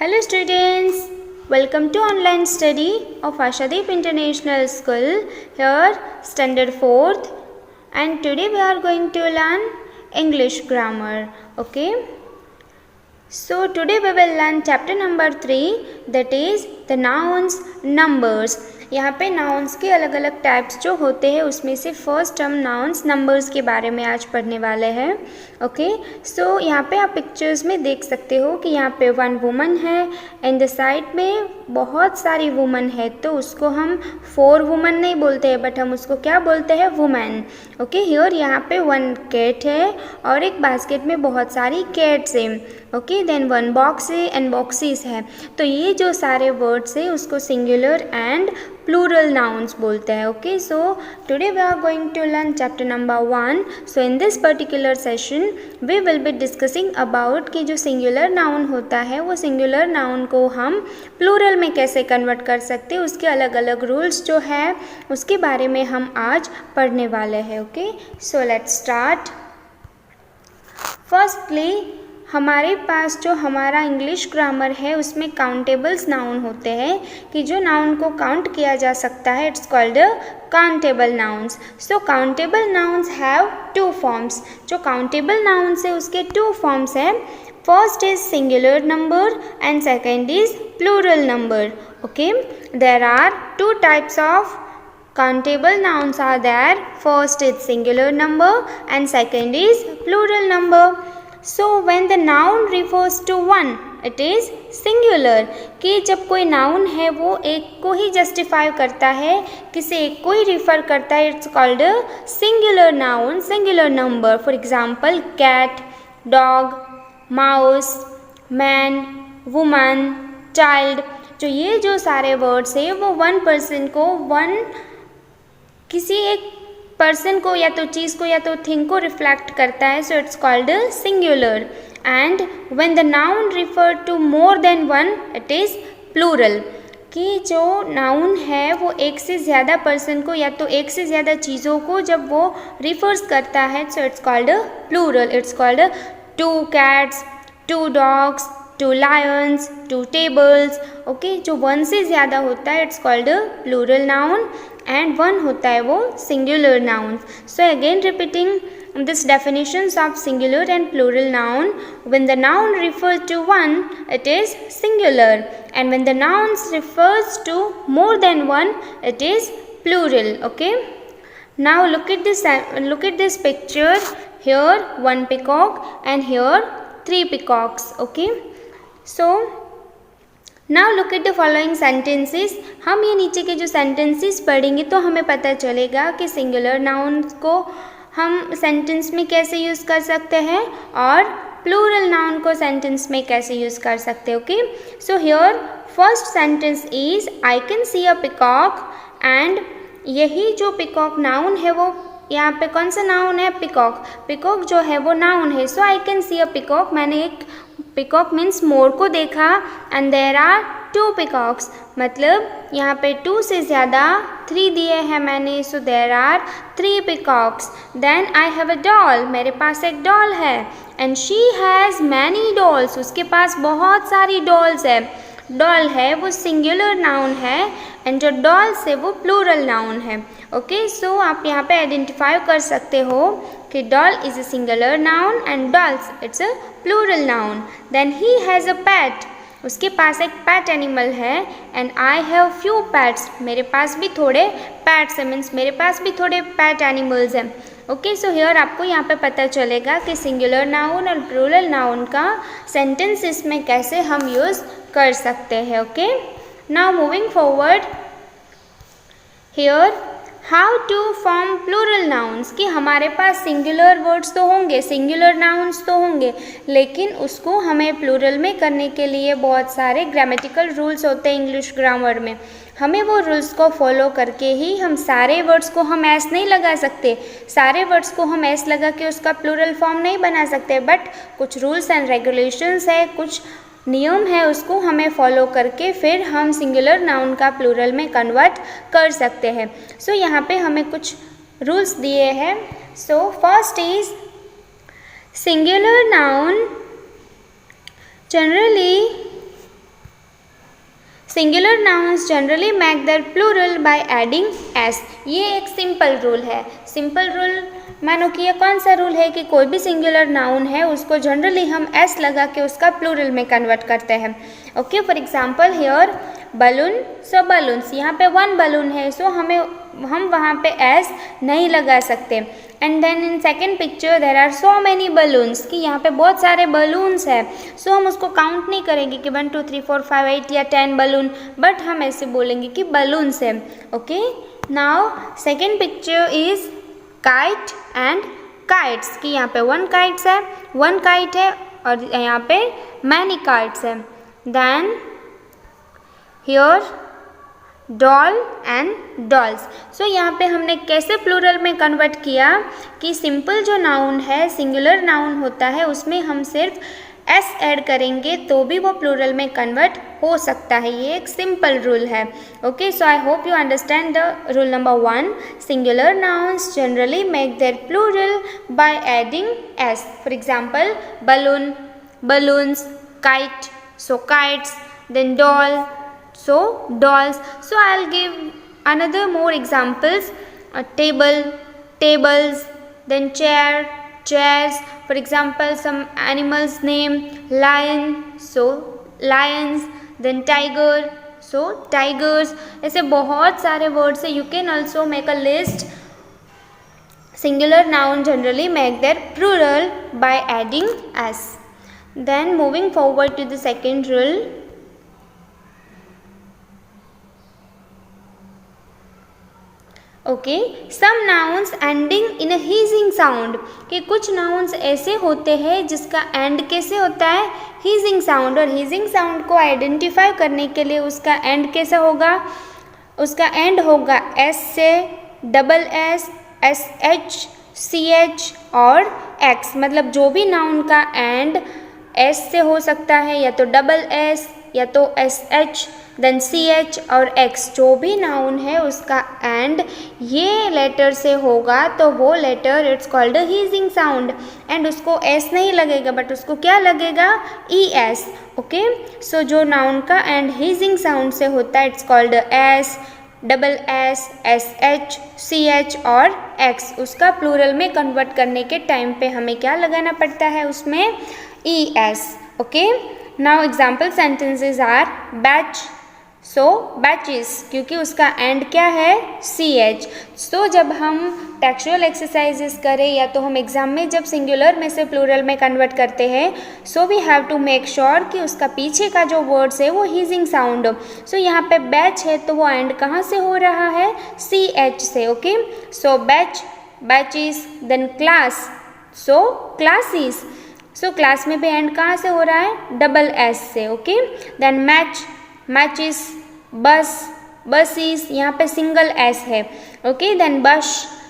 Hello students, welcome to online study of Ashadeep International School. Here standard 4th and today we are going to learn English grammar. Okay. So today we will learn chapter number 3, that is the nouns numbers. यहाँ पे nouns के अलग अलग types जो होते हैं उसमें से फर्स्ट हम नाउन्स नंबर्स के बारे में आज पढ़ने वाले हैं. ओके, सो यहाँ पे आप पिक्चर्स में देख सकते हो कि यहाँ पे वन वुमन है एंड द साइड में बहुत सारी वुमन है, तो उसको हम फोर वुमन नहीं बोलते हैं बट हम उसको क्या बोलते हैं, वुमेन. ओके, हियर यहाँ पे वन कैट है और एक बास्केट में बहुत सारी कैट्स हैं. ओके, देन वन बॉक्स है एंड बॉक्सेस है. तो ये जो सारे वर्ड्स है उसको सिंगुलर एंड plural nouns बोलते हैं. Okay, so today we are going to learn chapter number 1. So in this particular session we will be discussing about कि जो सिंगुलर नाउन होता है वो सिंगुलर नाउन को हम प्लूरल में कैसे कन्वर्ट कर सकते हैं, उसके अलग अलग रूल्स जो है उसके बारे में हम आज पढ़ने वाले हैं. Okay, so let's start. Firstly हमारे पास जो हमारा इंग्लिश ग्रामर है उसमें काउंटेबल्स नाउन होते हैं कि जो नाउन को काउंट किया जा सकता है. It's called countable nouns. So countable nouns have two forms. जो काउंटेबल नाउन्स है उसके टू फॉर्म्स हैं. First is singular number and second is plural number. Okay, there are two types of countable nouns are there. First is singular number and second is plural number. So when the noun refers to one, it is singular. कि जब कोई noun है वो एक को ही justify करता है, किसी एक को ही रिफ़र करता है, it's called singular noun, singular number. For example cat, dog, mouse, man, woman, child. जो ये जो सारे वर्ड्स है वो वन पर्सन को, वन किसी एक पर्सन को या तो चीज़ को या तो थिंग को रिफ्लेक्ट करता है. So it's called singular. And when the noun refer to more than one, it is plural. कि जो नाउन है वो एक से ज़्यादा पर्सन को या तो एक से ज़्यादा चीज़ों को जब वो रिफर्स करता है, so it's called plural. It's called two cats, two dogs, two lions, two tables. Okay, जो वन से ज़्यादा होता है it's called plural noun and one होता है वो singular noun. So again repeating this definitions of singular and plural noun. When the noun refer to one it is singular and when the nouns refers to more than one it is plural. Okay, now look at this picture. Here one peacock and here three peacocks. Okay, so now look at the following sentences. हम ये नीचे के जो sentences पढ़ेंगे तो हमें पता चलेगा कि सिंगुलर नाउन को हम सेंटेंस में कैसे यूज़ कर सकते हैं और प्लूरल नाउन को सेंटेंस में कैसे यूज़ कर सकते हैं. Okay, so here first sentence is I can see a peacock. And यही जो पिकॉक नाउन है वो यहाँ पे कौन सा नाउन है, पिकॉक. पिकॉक जो है वो नाउन है. सो I can see a peacock, मैंने एक पिकॉक मीन्स मोर को देखा. And there are two peacocks, मतलब यहाँ पे टू से ज़्यादा थ्री दिए हैं मैंने. So there are three peacocks. Then I have a doll, मेरे पास एक डॉल है. And she has many dolls, उसके पास बहुत सारी डॉल्स है. डॉल है वो सिंगुलर नाउन है एंड जो डॉल्स है वो प्लूरल नाउन है. ओके, सो आप यहाँ पे आइडेंटिफाई कर सकते हो कि doll is a singular noun and dolls it's a plural noun. Then he has a PAT, उसके पास एक पैट एनिमल है. And I have few pets, मेरे पास भी थोड़े पैट्स हैं, मीन्स मेरे पास भी थोड़े पैट एनिमल्स हैं. ओके, सो हियर आपको यहाँ पे पता चलेगा कि सिंगुलर नाउन और प्लूरल नाउन का सेंटेंस इसमें कैसे हम यूज़ कर सकते हैं. Okay, now moving forward. Here how to form plural nouns. कि हमारे पास सिंगुलर वर्ड्स तो होंगे, सिंगुलर नाउन्स तो होंगे, लेकिन उसको हमें प्लूरल में करने के लिए बहुत सारे ग्रामेटिकल रूल्स होते हैं इंग्लिश ग्रामर में. हमें वो रूल्स को फॉलो करके ही हम सारे वर्ड्स को हम एस नहीं लगा सकते, सारे वर्ड्स को हम एस लगा के उसका प्लूरल फॉर्म नहीं बना सकते. बट कुछ रूल्स एंड रेगुलेशंस है, कुछ नियम है, उसको हमें फॉलो करके फिर हम सिंगुलर नाउन का प्लूरल में कन्वर्ट कर सकते हैं. सो यहाँ पे हमें कुछ रूल्स दिए हैं. So first is singular noun generally singular nouns generally make their plural by adding S. ये एक सिंपल रूल है। सिंपल रूल मानो कि ये कौन सा रूल है कि कोई भी सिंगुलर नाउन है उसको जनरली हम एस लगा के उसका प्लूरल में कन्वर्ट करते हैं। Okay, for example here balloon, so balloons, यहाँ पे वन बलून है, सो हम वहाँ पे एस नहीं लगा सकते। And then in second picture there are so many balloons, कि यहाँ पे बहुत सारे बलून्स है, सो हम उसको काउंट नहीं करेंगे कि 1 2 3 4 5 8 या 10 बलून, बट हम ऐसे बोलेंगे कि बलून्स है। Okay, now second picture is kite and kites, कि यहाँ पे वन काइट्स है, वन काइट है और यहाँ पे मैनी काइट्स है। Then here doll and dolls. So यहाँ पे हमने कैसे प्लूरल में कन्वर्ट किया कि सिंपल जो नाउन है, सिंगुलर नाउन होता है, उसमें हम सिर्फ एस ऐड करेंगे तो भी वो प्लूरल में कन्वर्ट हो सकता है। ये एक सिंपल रूल है। Okay, so I hope you understand the rule number 1। Singular nouns generally make their plural by adding S. For example balloon, balloons, kite, so kites, then doll, so dolls. So I'll give another more examples. A table, tables, then chair, chairs. For example, some animals name lion, so lions, then tiger, so tigers. ऐसे बहुत सारे words है. You can also make a list. Singular noun generally make their plural by adding s. Then moving forward to the second rule. Okay, some nouns ending in a hissing sound, कि कुछ nouns ऐसे होते हैं जिसका and कैसे होता है, हीजिंग sound. और हीजिंग साउंड को आइडेंटिफाई करने के लिए उसका एंड कैसा होगा, उसका एंड होगा एस से, double S, S H, C H और एक्स। मतलब जो भी नाउन का एंड एस से हो सकता है, या तो डबल एस या तो S H, then C H और एक्स, जो भी नाउन है उसका एंड ये लेटर से होगा तो वो letter it's called a hissing sound. And उसको एस नहीं लगेगा बट उसको क्या लगेगा, ई एस। ओके, सो जो नाउन का एंड हीजिंग साउंड से होता है it's called S, double S, S H, C H और एक्स। उसका प्लूरल में कन्वर्ट करने के टाइम पे हमें क्या लगाना पड़ता है, उसमें E S. Okay, now example sentences are batch, so batches, क्योंकि उसका एंड क्या है, सी एच। सो जब हम टेक्सचुअल एक्सरसाइजेस करें या तो हम एग्जाम में जब सिंगुलर में से प्लूरल में कन्वर्ट करते हैं, so we have to make sure कि उसका पीछे का जो वर्ड्स है वो हीजिंग साउंड हो। सो यहाँ पे बैच है तो वो एंड कहाँ से हो रहा है, सी एच से। Okay, so batch, batches, then class, so classes, so class में भी एंड कहाँ से हो रहा है, डबल एस से। Okay, then match, matches, bus, buses, यहाँ पे सिंगल एस है। Okay, then bush,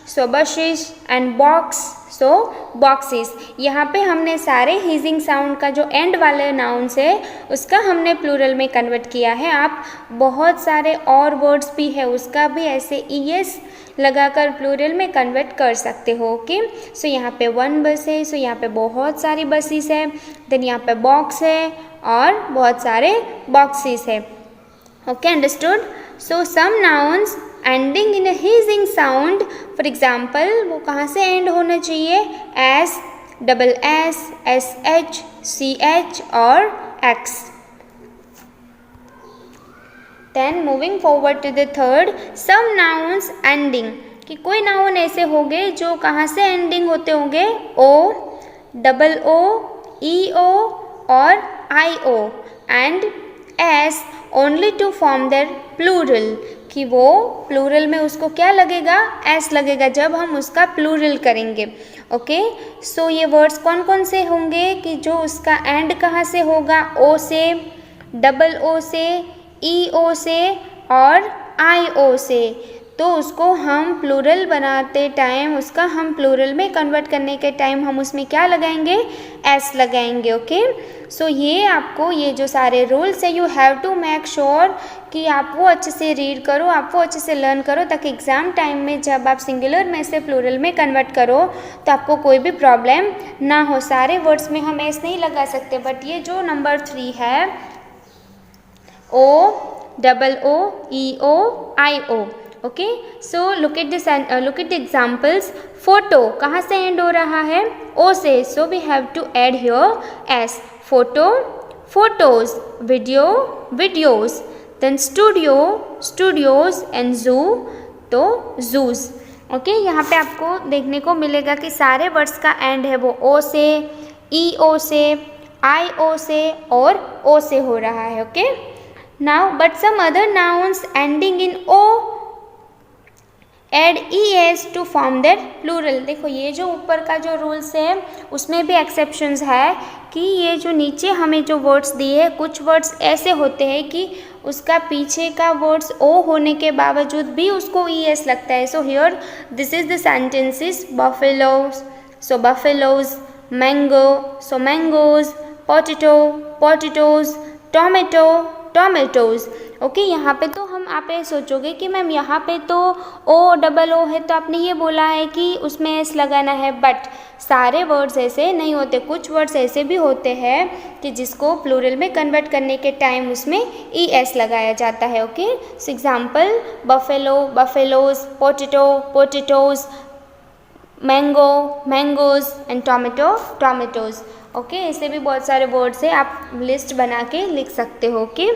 so bushes and box, so boxes. यहाँ पे हमने सारे हीजिंग साउंड का जो एंड वाले नाउन्स है उसका हमने प्लूरल में कन्वर्ट किया है। आप बहुत सारे और वर्ड्स भी है उसका भी ऐसे ई एस लगाकर प्लूरल में कन्वर्ट कर सकते हो। ओके, सो यहाँ पे वन बस है, सो यहाँ पे बहुत सारी बसेस है, देन यहाँ पे बॉक्स है और बहुत सारे बॉक्सेस है। Okay, understood. So some nouns ending in a hissing sound, for example वो कहाँ से एंड होना चाहिए, S, double S, S H, C H और X. Then moving forward to the third, some nouns ending, कि कोई noun ऐसे होंगे जो कहाँ से एंडिंग होते होंगे, ओ, डबल ओ, ई ओ और I O and S only to form their plural, कि वो प्लूरल में उसको क्या लगेगा, एस लगेगा जब हम उसका प्लूरल करेंगे। ओके, सो ये वर्ड्स कौन कौन से होंगे कि जो उसका एंड कहाँ से होगा, ओ से, डबल ओ से, ई ओ से और आई ओ से। तो उसको हम प्लूरल बनाते टाइम, उसका हम प्लूरल में कन्वर्ट करने के टाइम हम उसमें क्या लगाएंगे, एस लगाएंगे। ओके, सो ये आपको ये जो सारे रूल्स है you have to make sure कि आप वो अच्छे से रीड करो, आप वो अच्छे से लर्न करो, ताकि एग्ज़ाम टाइम में जब आप सिंगुलर में से प्लूरल में कन्वर्ट करो तो आपको कोई भी प्रॉब्लम ना हो। सारे वर्ड्स में हम एस नहीं लगा सकते, बट ये जो नंबर 3 है, O, double O, EO, IO. Okay, so look at the examples. Photo कहाँ से एंड हो रहा है? O से, so we have to add here S. Photo, photos. Video, videos. Then studio, studios. And zoo, तो जूज. Okay, यहाँ पे आपको देखने को मिलेगा कि सारे वर्ड्स का एंड है वो O से, EO से, IO से और O से हो रहा है. Okay, now but some other nouns ending in O add ES to form that plural. देखो ये जो ऊपर का जो रूल्स है उसमें भी एक्सेप्शंस है कि ये जो नीचे हमें जो वर्ड्स दिए हैं, कुछ वर्ड्स ऐसे होते हैं कि उसका पीछे का वर्ड्स O होने के बावजूद भी उसको ES लगता है. So here this is the sentences. Buffaloes, so buffaloes. Mango, so mangoes. Potato, potatoes. Tomato, tomatoes. Okay, यहाँ पे तो आप ये सोचोगे कि मैम यहाँ पे तो O है तो आपने ये बोला है कि उसमें S लगाना है, बट सारे वर्ड्स ऐसे नहीं होते. कुछ वर्ड्स ऐसे भी होते हैं कि जिसको प्लूरल में कन्वर्ट करने के टाइम उसमें ES लगाया जाता है. Okay, so example buffalo, buffaloes. Potato, potatoes. Mango, mangoes. And tomato, tomatoes. Okay, ऐसे भी बहुत सारे वर्ड्स हैं, आप लिस्ट बना के लिख सकते हो. Okay,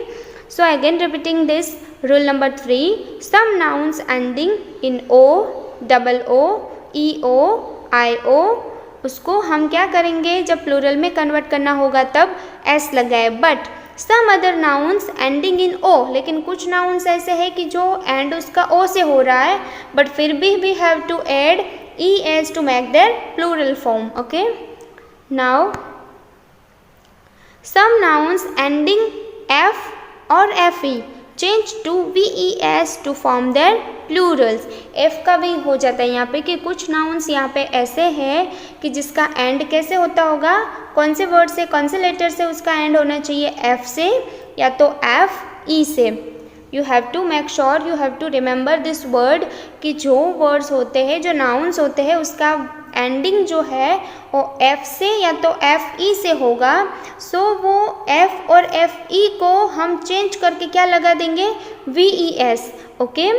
so again repeating this rule number 3. some nouns ending in O, double O, EO, IO उसको हम क्या करेंगे जब प्लूरल में कन्वर्ट करना होगा तब S लगाए. But some other nouns ending in O, लेकिन कुछ nouns ऐसे हैं कि जो एंड उसका O से हो रहा है बट फिर भी we have to add ES to make their plural form. okay, now some nouns ending F और FE change to VES to form their plurals. F का भी हो जाता है यहाँ पे कि कुछ नाउन्स यहाँ पे ऐसे हैं कि जिसका एंड कैसे होता होगा, कौन से वर्ड से, कौन से लेटर से उसका एंड होना चाहिए, F से या तो FE से. You have to make sure, you have to remember this word कि जो वर्ड्स होते हैं, जो नाउन्स होते हैं, उसका एंडिंग जो है वो F से या तो FE से होगा. सो वो F और FE को हम चेंज करके क्या लगा देंगे, VES. ओके,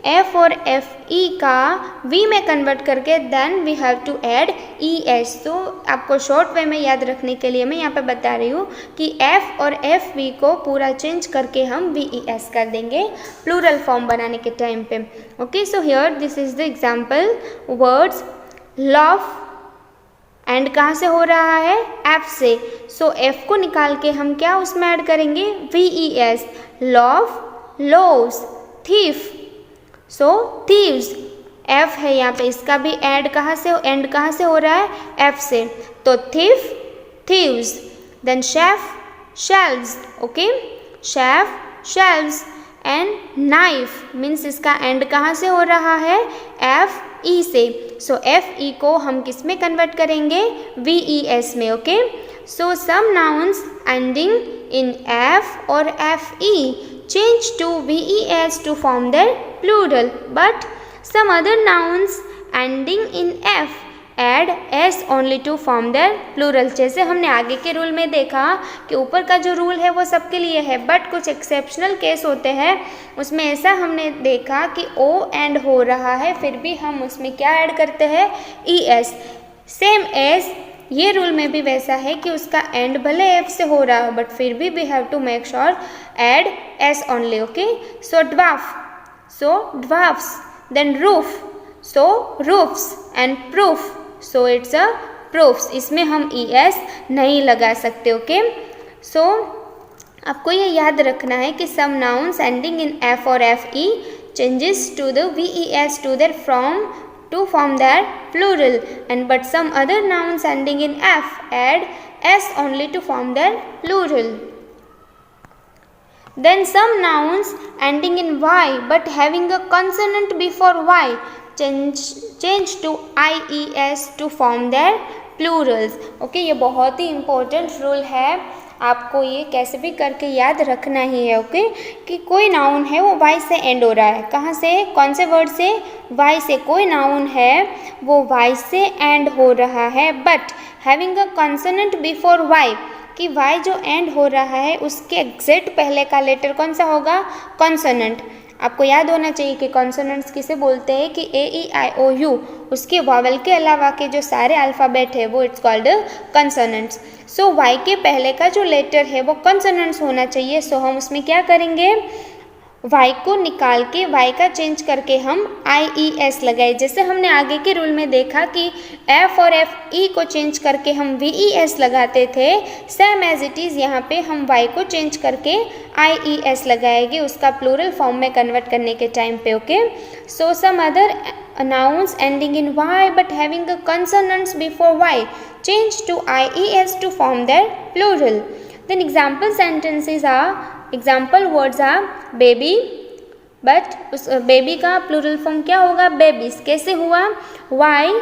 F और FE का V में कन्वर्ट करके then we have to add ES. तो आपको शॉर्ट वे में याद रखने के लिए मैं यहाँ पे बता रही हूँ कि F और FV को पूरा चेंज करके हम VES कर देंगे प्लूरल फॉर्म बनाने के टाइम पे. Okay, so here this is the example. Words love and कहाँ से हो रहा है, F से. सो F को निकाल के हम क्या उसमें ऐड करेंगे, VES. Love, loaves. थीफ, सो थीव्स. F है यहाँ पे, इसका भी एंड कहाँ से हो रहा है, F से. तो thief, thieves. Then shelf, shelves. Okay, shelf, shelves. And knife means इसका एंड कहाँ से हो रहा है, FE से. सो FE को हम किस में कन्वर्ट करेंगे, VES में. Okay, so some nouns ending in F और FE change to VES to form their plural, but some other nouns ending in F add S only to form their plural. जैसे हमने आगे के rule में देखा कि ऊपर का जो रूल है वो सबके लिए है, बट कुछ एक्सेप्शनल केस होते हैं उसमें ऐसा हमने देखा कि O एंड हो रहा है फिर भी हम उसमें क्या ऐड करते हैं, ES. सेम एज ये रूल में भी वैसा है कि उसका एंड भले F से हो रहा हो बट फिर भी we have to make sure add S only. Okay, so dwarf, so dwarfs. Then roof, so roofs. And proof, so it's a proofs. इसमें हम ES नहीं लगा सकते. ओके, सो आपको ये याद रखना है कि some nouns ending in F और FE changes to the VES to their from to form their plural, and but some other nouns ending in F add S only to form their plural. Then some nouns ending in Y but having a consonant before Y change to IES to form their plurals. Okay, ये बहुत ही important rule है, आपको ये कैसे भी करके याद रखना ही है. ओके, कि कोई नाउन है वो Y से एंड हो रहा है, कहाँ से, कौन से वर्ड से, Y से. कोई नाउन है वो Y से एंड हो रहा है but having a consonant before Y. कि y जो एंड हो रहा है उसके एग्जैक्ट पहले का लेटर कौन सा होगा, कॉन्सोनेंट। आपको याद होना चाहिए कि कॉन्सोनेंट्स किसे बोलते हैं कि ए ई आई ओ यू, उसके वॉवेल के अलावा के जो सारे अल्फ़ाबेट है वो it's called consonants. So y के पहले का जो लेटर है वो कॉन्सोनेंट्स होना चाहिए। सो हम उसमें क्या करेंगे, y को निकाल के y का चेंज करके हम IES लगाए। जैसे हमने आगे के रूल में देखा कि F और FE को चेंज करके हम VES लगाते थे, सेम एज इट इज़ यहाँ पे हम y को चेंज करके IES लगाएंगे उसका प्लूरल फॉर्म में कन्वर्ट करने के टाइम पे। Okay, so some other nouns ending in y but having a consonants before y change to IES to form their plural. Then example sentences are, example words are baby, but उस baby का plural form क्या होगा, babies. कैसे हुआ, Y,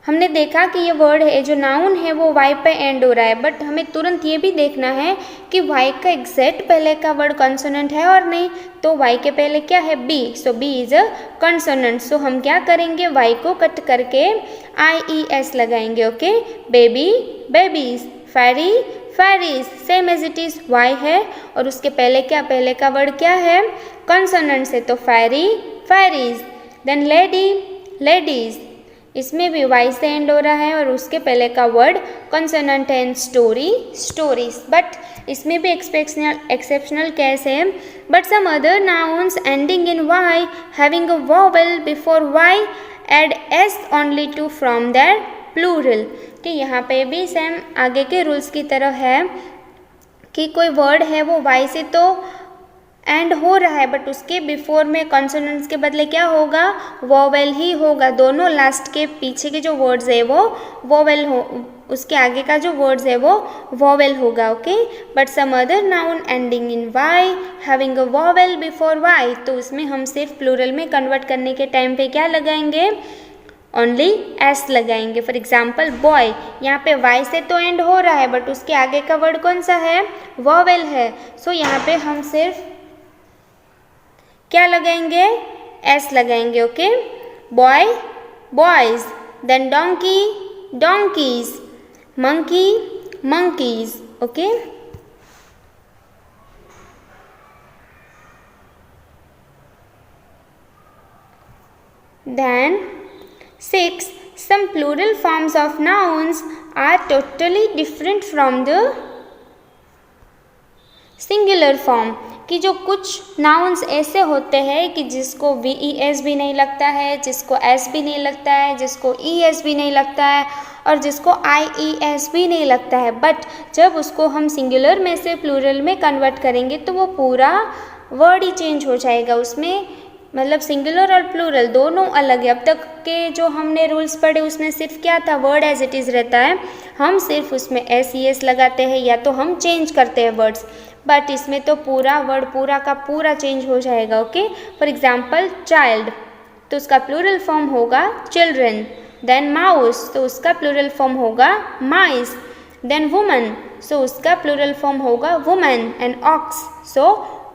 हमने देखा कि ये वर्ड है जो नाउन है वो वाई पे एंड हो रहा है, बट हमें तुरंत ये भी देखना है कि वाई का एग्जैक्ट पहले का वर्ड कॉन्सोनेंट है और नहीं, तो वाई के पहले क्या है, B. So B is a consonant. सो हम क्या करेंगे, वाई को कट करके IES लगाएंगे। Okay, baby, babies, fairy, fairies, same as it is Y है और उसके पहले क्या, पहले का वर्ड क्या है, कॉन्सोनेंट से, तो फैरी, फैरीज। देन लेडी, लेडीज, इसमें भी वाई से एंड हो रहा है और उसके पहले का वर्ड कॉन्सोनेंट है। एंड स्टोरी, स्टोरीज, बट इसमें भी एक्सेप्शनल केस है। But some other nouns ending in Y having a vowel before Y add S only to from that plural. कि यहाँ पे भी सेम आगे के रूल्स की तरह है कि कोई वर्ड है वो वाई से तो एंड हो रहा है बट उसके बिफोर में कॉन्सोनेंट्स के बदले क्या होगा, वोवेल ही होगा। दोनों लास्ट के पीछे के जो वर्ड्स है वो वोवेल हो, उसके आगे का जो वर्ड्स है वो वोवेल होगा। Okay, but some other noun ending in Y having a vowel before Y, तो उसमें हम सिर्फ प्लूरल में कन्वर्ट करने के टाइम पे क्या लगाएंगे, ओनली एस लगाएंगे। फॉर एग्जाम्पल बॉय, यहाँ पे वाई से तो एंड हो रहा है बट उसके आगे का वर्ड कौन सा है, वोवेल है। सो यहाँ पे हम सिर्फ क्या लगाएंगे, एस लगाएंगे। Okay, boy, boys, then donkey, donkeys, monkey, monkeys. Okay, then 6. Some plural forms of nouns are totally different from the singular form। कि जो कुछ नाउन्स ऐसे होते हैं कि जिसको VES भी नहीं लगता है, जिसको S भी नहीं लगता है, जिसको ES भी नहीं लगता है और जिसको IES भी नहीं लगता है, बट जब उसको हम सिंगुलर में से प्लूरल में कन्वर्ट करेंगे तो वो पूरा वर्ड ही चेंज हो जाएगा। उसमें मतलब सिंगुलर और प्लूरल दोनों अलग है। अब तक के जो हमने रूल्स पढ़े उसमें सिर्फ क्या था, वर्ड एज इट इज़ रहता है, हम सिर्फ उसमें SES लगाते हैं या तो हम चेंज करते हैं वर्ड्स, बट इसमें तो पूरा वर्ड पूरा का पूरा चेंज हो जाएगा। ओके, फॉर एग्जाम्पल चाइल्ड, तो उसका प्लूरल फॉर्म होगा चिल्ड्रन। देन माउस, तो उसका प्लूरल फॉर्म होगा माइस। देन वुमन, सो उसका प्लूरल फॉर्म होगा women. And ox, so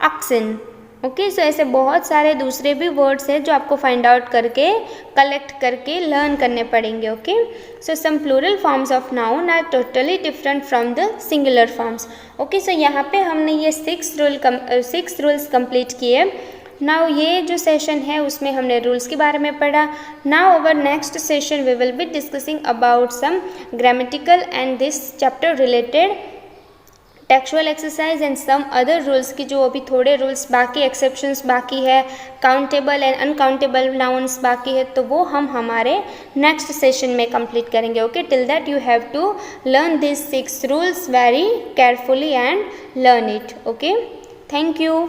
oxen. Okay, so ऐसे बहुत सारे दूसरे भी वर्ड्स हैं जो आपको फाइंड आउट करके कलेक्ट करके लर्न करने पड़ेंगे। Okay, so some plural forms of noun are totally different from the singular forms. Okay, so यहाँ पे हमने ये 6 रूल्स कंप्लीट किए। नाउ ये जो सेशन है उसमें हमने रूल्स के बारे में पढ़ा। Now our next session we will be discussing about some grammatical and this chapter related textual exercise and some other rules की जो अभी थोड़े रूल्स बाकी, एक्सेप्शंस बाकी है, काउंटेबल एंड अनकाउंटेबल नाउन्स बाकी है, तो वो हम हमारे नेक्स्ट सेशन में कंप्लीट करेंगे। Okay, till that you have to learn this 6 rules very carefully and learn it. Okay, thank you.